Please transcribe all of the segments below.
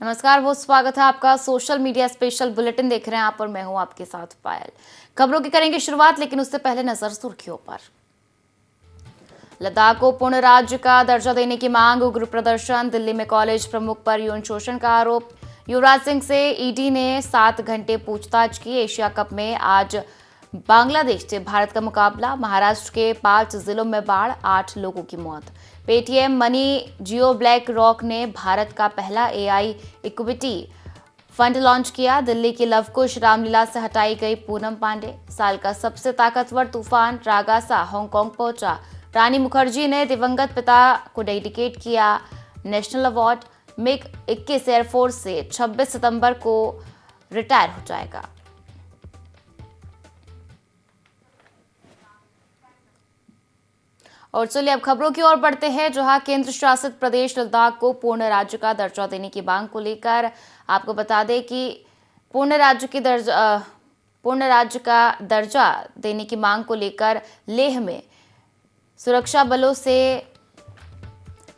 नमस्कार, बहुत स्वागत है आपका सोशल मीडिया स्पेशल बुलेटिन देख रहे हैं आप और मैं हूं आपके साथ पायल। खबरों की करेंगे शुरुआत, लेकिन उससे पहले नजर सुर्खियों पर। लद्दाख को पूर्ण राज्य का दर्जा देने की मांग, उग्र प्रदर्शन, दिल्ली में कॉलेज प्रमुख पर यौन शोषण का आरोप। युवराज सिंह से ईडी ने 7 घंटे पूछताछ की। एशिया कप में आज बांग्लादेश से भारत का मुकाबला। महाराष्ट्र के 5 जिलों में बाढ़, 8 लोगों की मौत। पेटीएम मनी जियो ब्लैक रॉक ने भारत का पहला एआई इक्विटी फंड लॉन्च किया। दिल्ली की लवकुश रामलीला से हटाई गई पूनम पांडे। साल का सबसे ताकतवर तूफान रागासा हांगकांग पहुंचा। रानी मुखर्जी ने दिवंगत पिता को डेडिकेट किया नेशनल अवार्ड। मिग 21 एयरफोर्स से 26 सितंबर को रिटायर हो जाएगा। और चलिए अब खबरों की ओर बढ़ते हैं, जहां केंद्र शासित प्रदेश लद्दाख को पूर्ण राज्य का दर्जा देने की मांग को लेकर आपको बता दें कि पूर्ण राज्य का दर्जा देने की मांग को लेकर लेह में सुरक्षा बलों से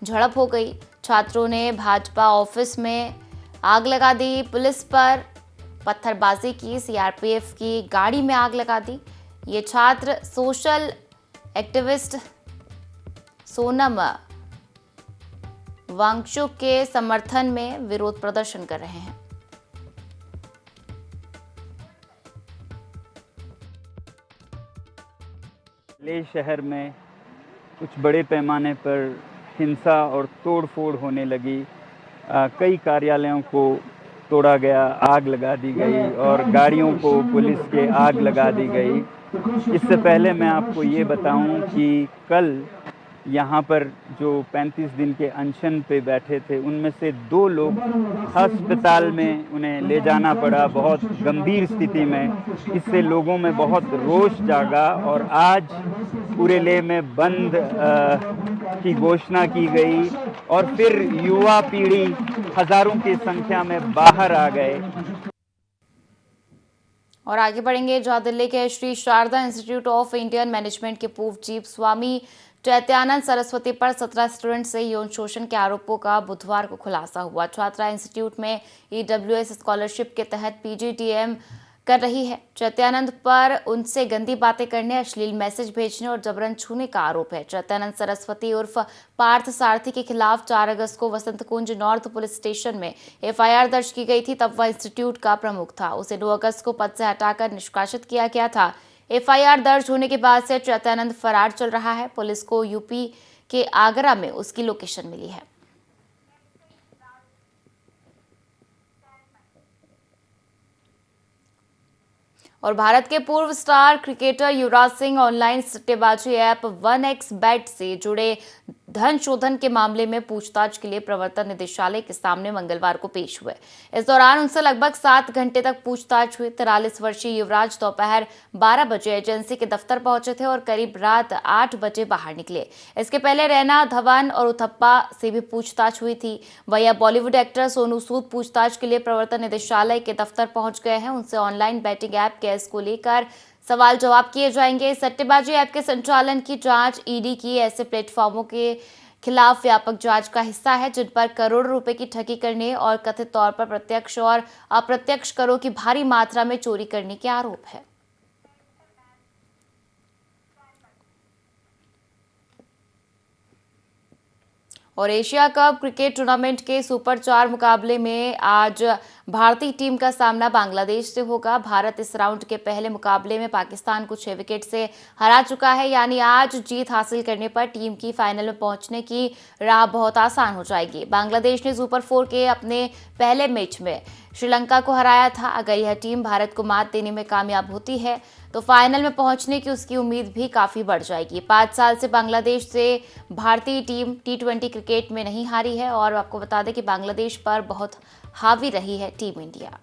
झड़प हो गई। छात्रों ने भाजपा ऑफिस में आग लगा दी, पुलिस पर पत्थरबाजी की, सीआरपीएफ की गाड़ी में आग लगा दी। ये छात्र सोशल एक्टिविस्ट सोनम वांगचुक के समर्थन में विरोध प्रदर्शन कर रहे हैं। लेह शहर में कुछ बड़े पैमाने पर हिंसा और तोड़फोड़ होने लगी। कई कार्यालयों को तोड़ा गया, आग लगा दी गई और गाड़ियों को पुलिस के आग लगा दी गई। इससे पहले मैं आपको ये बताऊं कि कल यहाँ पर जो 35 दिन के अनशन पे बैठे थे, उनमें से 2 लोग अस्पताल में उन्हें ले जाना पड़ा बहुत गंभीर स्थिति में। इससे लोगों में बहुत रोष जागा और आज पूरे लेह में बंद की घोषणा की गई और फिर युवा पीढ़ी हजारों की संख्या में बाहर आ गए। और आगे बढ़ेंगे, जहां दिल्ली के Shri Sharda institute of Indian management के पूर्व चीफ स्वामी चैत्यानंद सरस्वती पर 17 स्टूडेंट से यौन शोषण के आरोपों का बुधवार को खुलासा हुआ। छात्रा इंस्टीट्यूट में ईडब्ल्यूएस स्कॉलरशिप के तहत पीजीडीएम कर रही है। चैत्यानंद पर उनसे गंदी बातें करने, अश्लील मैसेज भेजने और जबरन छूने का आरोप है। चैत्यानंद सरस्वती उर्फ पार्थ सारथी के खिलाफ 4 अगस्त को वसंत कुंज नॉर्थ पुलिस स्टेशन में एफआईआर दर्ज की गई थी। तब वह इंस्टीट्यूट का प्रमुख था। उसे 2 अगस्त को पद से हटाकर निष्कासित किया गया था। एफआईआर दर्ज होने के बाद से चैत्यानंद फरार चल रहा है। पुलिस को यूपी के आगरा में उसकी लोकेशन मिली है। और भारत के पूर्व star cricketer Yuvraj Singh online सट्टेबाजी ऐप 1xBet से जुड़े धन शोधन के मामले में पूछताछ के लिए प्रवर्तन निदेशालय के सामने मंगलवार को पेश हुए। इस दौरान उनसे लगभग 7 घंटे तक पूछताछ हुई। 43 वर्षीय युवराज दोपहर 12 बजे एजेंसी के दफ्तर पहुंचे थे और करीब रात 8 बजे बाहर निकले। इसके पहले रैना, धवन और उथप्पा से भी पूछताछ हुई थी। वहीं बॉलीवुड एक्टर सोनू सूद पूछताछ के लिए प्रवर्तन निदेशालय के दफ्तर पहुंच गए हैं। उनसे ऑनलाइन बैटिंग ऐप केस को लेकर सवाल जवाब किए जाएंगे। सट्टेबाजी ऐप के संचालन की जांच ईडी की ऐसे प्लेटफॉर्मों के खिलाफ व्यापक जांच का हिस्सा है जिन पर करोड़ों रुपए की ठगी करने और कथित तौर पर प्रत्यक्ष और अप्रत्यक्ष करों की भारी मात्रा में चोरी करने के आरोप है। और एशिया कप क्रिकेट टूर्नामेंट के सुपर 4 मुकाबले में आज भारतीय टीम का सामना बांग्लादेश से होगा। भारत इस राउंड के पहले मुकाबले में पाकिस्तान को 6 विकेट से हरा चुका है, यानी आज जीत हासिल करने पर टीम की फाइनल में पहुंचने की राह बहुत आसान हो जाएगी। बांग्लादेश ने सुपर 4 के अपने पहले मैच में श्रीलंका को हराया था। अगर यह टीम भारत को मात देने में कामयाब होती है तो फाइनल में पहुंचने की उसकी उम्मीद भी काफी बढ़ जाएगी। 5 साल से बांग्लादेश से भारतीय टीम टी20 क्रिकेट में नहीं हारी है और आपको बता दें कि बांग्लादेश पर बहुत हावी रही है टीम इंडिया।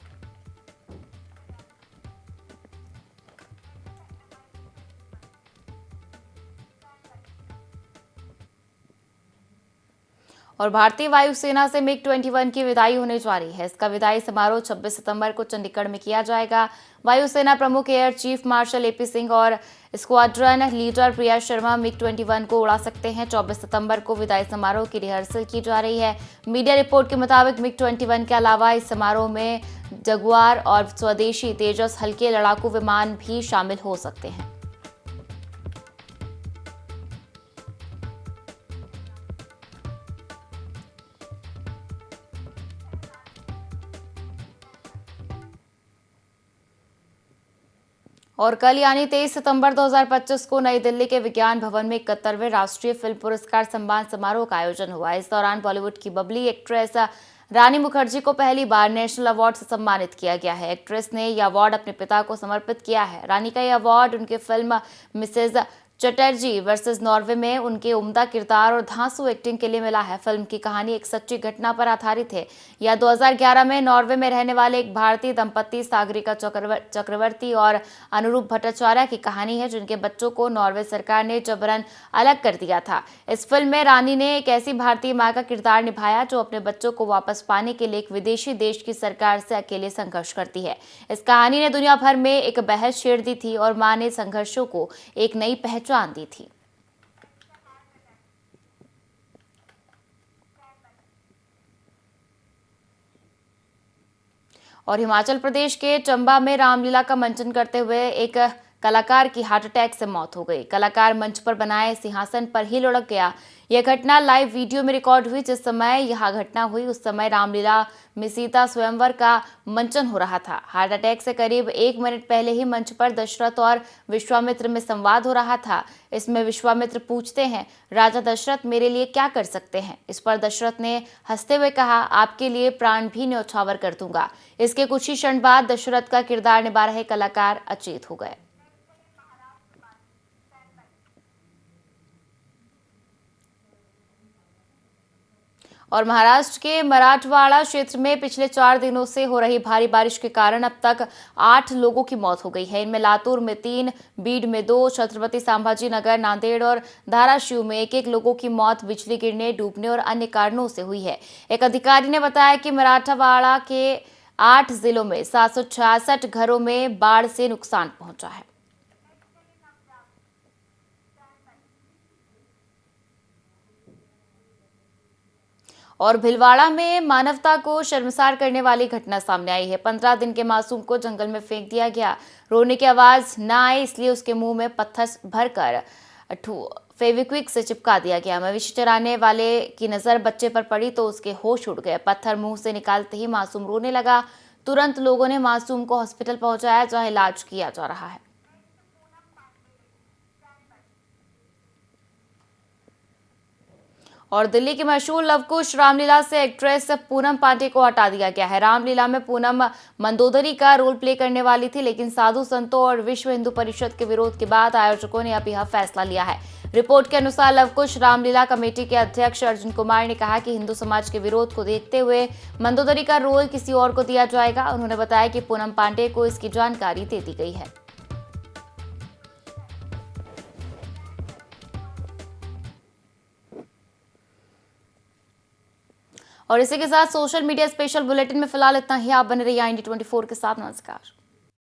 और भारतीय वायुसेना से मिग 21 की विदाई होने जा रही है। इसका विदाई समारोह 26 सितंबर को चंडीगढ़ में किया जाएगा। वायुसेना प्रमुख air chief marshal AP Singh और squadron leader Priya Sharma MiG 21 को उड़ा सकते हैं। 24 सितंबर को विदाई समारोह की रिहर्सल की जा रही है। मीडिया रिपोर्ट के मुताबिक मिग 21 के अलावा इस समारोह में जगुआर और स्वदेशी तेजस हल्के लड़ाकू विमान भी शामिल हो सकते हैं। और कल यानी 23 सितंबर 2025 को नई दिल्ली के विज्ञान भवन में 71वें राष्ट्रीय फिल्म पुरस्कार सम्मान समारोह का आयोजन हुआ। इस दौरान बॉलीवुड की बबली एक्ट्रेस रानी मुखर्जी को पहली बार नेशनल अवार्ड से सम्मानित किया गया है। एक्ट्रेस ने यह अवार्ड अपने पिता को समर्पित किया है। रानी का यह अवार्ड उनके film Mrs Chatterjee versus Norway में उनके उम्दा किरदार और धांसू एक्टिंग के लिए मिला है। फिल्म की कहानी एक सच्ची घटना पर आधारित है। यह 2011 में नॉर्वे में रहने वाले एक भारतीय दंपति सागरिका चक्रवर्ती और अनुरूप भट्टाचार्य की कहानी है, जिनके बच्चों को नॉर्वे सरकार ने जबरन अलग कर दिया था। इस फिल्म में रानी ने एक ऐसी भारतीय मां का किरदार निभाया जो अपने बच्चों को वापस पाने के लिए एक विदेशी देश की सरकार से अकेले संघर्ष करती है। इस कहानी ने दुनिया भर में एक बहस छेड़ दी थी और मां ने संघर्षों को एक नई पहचान दी थी। और हिमाचल प्रदेश के चंबा में रामलीला का मंचन करते हुए एक कलाकार की हार्ट अटैक से मौत हो गई। कलाकार मंच पर बनाए सिंहासन पर ही लुढ़क गया। यह घटना लाइव वीडियो में रिकॉर्ड हुई। जिस समय यह घटना हुई उस समय रामलीला में सीता स्वयंवर का मंचन हो रहा था। हार्ट अटैक से करीब 1 मिनट पहले ही मंच पर दशरथ और विश्वामित्र में संवाद हो रहा था। इसमें विश्वामित्र पूछते हैं, राजा दशरथ मेरे लिए क्या कर सकते हैं? इस पर दशरथ ने हंसते हुए कहा, आपके लिए प्राण भी न्यौछावर कर दूंगा। इसके कुछ ही क्षण बाद दशरथ का किरदार निभा रहे कलाकार अचेत हो गए। और महाराष्ट्र के मराठवाड़ा क्षेत्र में पिछले 4 दिनों से हो रही भारी बारिश के कारण अब तक 8 लोगों की मौत हो गई है। इनमें लातूर में 3, बीड में 2, छत्रपति संभाजी नगर, नांदेड़ और धाराशिव में 1-1 लोगों की मौत बिजली गिरने, डूबने और अन्य कारणों से हुई है। एक अधिकारी ने बताया कि मराठवाड़ा के 8 जिलों में 766 घरों में बाढ़ से नुकसान पहुंचा है। और भिलवाड़ा में मानवता को शर्मसार करने वाली घटना सामने आई है। 15 दिन के मासूम को जंगल में फेंक दिया गया। रोने की आवाज न आए इसलिए उसके मुंह में पत्थर भरकर फेविक्विक से चिपका दिया गया। मवेशी चराने वाले की नजर बच्चे पर पड़ी तो उसके होश उड़ गए। पत्थर मुंह से निकालते ही मासूम रोने लगा। तुरंत लोगों ने मासूम को हॉस्पिटल पहुंचाया, जहां इलाज किया जा रहा है। और दिल्ली की मशहूर लवकुश रामलीला से एक्ट्रेस पूनम पांडे को हटा दिया गया है। रामलीला में पूनम मंदोदरी का रोल प्ले करने वाली थी, लेकिन साधु संतों और विश्व हिंदू परिषद के विरोध के बाद आयोजकों ने अब यह फैसला लिया है। रिपोर्ट के अनुसार लवकुश रामलीला कमेटी के अध्यक्ष अर्जुन कुमार ने कहा कि हिंदू समाज के विरोध को देखते हुए मंदोदरी का रोल किसी और को दिया जाएगा। उन्होंने बताया कि पूनम पांडे को इसकी जानकारी दे दी गई है। और इसी के साथ सोशल मीडिया स्पेशल बुलेटिन में फिलहाल इतना ही। आप बने रहिए IND 24 के साथ। नमस्कार।